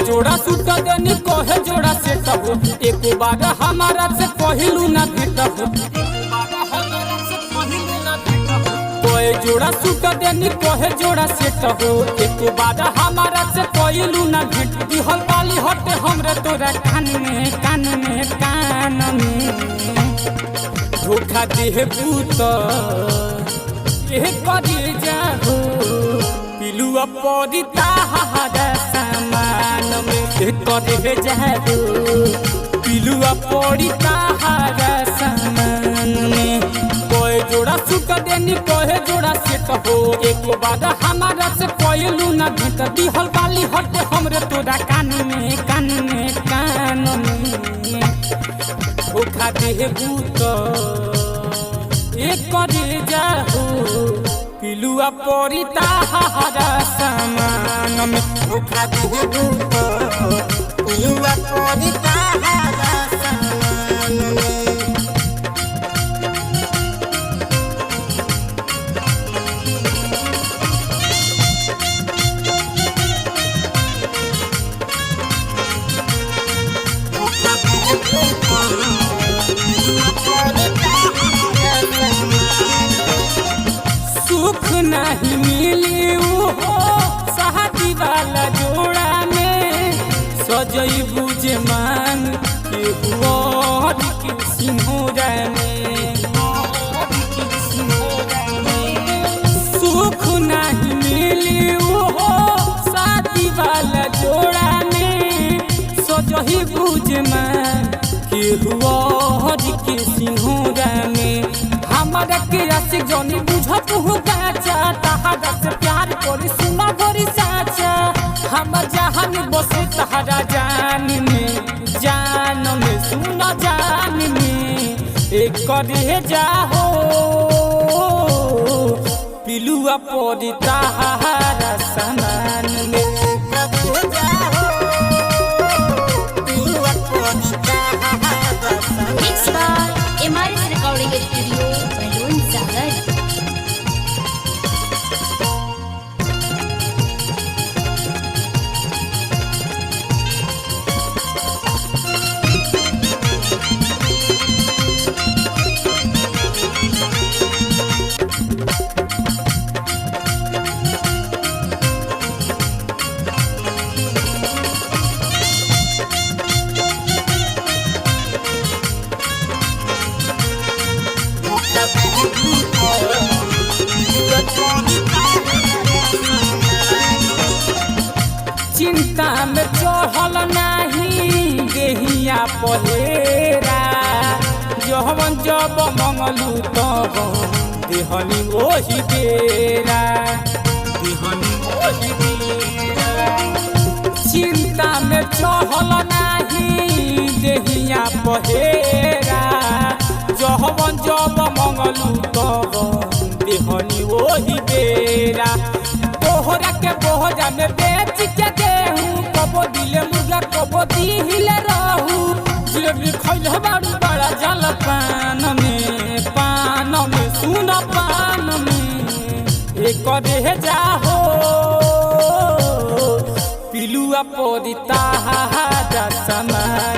जोड़ा सूट देनी कहे जोड़ा सेट हो एक बार हमारा से कहलू ना भेट हो कोई जोड़ा सूट देनी कहे जोड़ा सेट हो एक बार हमारा से कहलू ना भेट दिहल वाली हटे हमरे तोरा कान में कान में कान में धोखा दे भूत करी जाहो पिलुआ पड़ी ताहारा सामान में करे जाहो पिलुआ पड़ी ताहारा सामान में कोई जोड़ा सुख देनी कहे जोड़ा सेट हो एक बार हमारा से कहलू ना भेट दिहल वाली हटे हमरे तोरा कान में कान में कान में धोखा दे भूत करे जाहो पिलुआ पड़ी ताहारा सामान में धोखा दे भूत पिलुआ पड़ी ताहारा सामान में सुख नहीं मिली हो शादी वाला जोड़ा में सजई बुझे मांग के हुआ के सिंहोरा में सुख नहीं मिली हो शादी वाला जोड़ा में सजई बुझे मांग के हुआ के सिंहोरा में हमारा के राशि जनी बुझत हो गाचा तहारा से प्यार करे सुना गोरी साचा हम जहान बसे तहारा जान में सुना जान में एक करे जाहो पिलुआ पड़ी तहारा सामान में करे जाहो पिलुआ पड़ी तहारा सामान MRS Recording Studio, Balloon Sagar. चिंता में चढ़ल नहीं देहिया पहेरा जहवन जब मंगलू तब देहनी वही बेरा देहनी वही बेरा चिंता में चढ़ल नहीं देहिया पहेरा जहवन जब मंगलू तब देहनी वही बेरा तोहरा के बोहरा में बेच के देहूं कबो दिले मुर्गा कबो दिले रहू जे भी खइल बारू बड़ा जल पान में सुन पान में एक करे जाहो पिलुआ पड़ी ताहारा सामान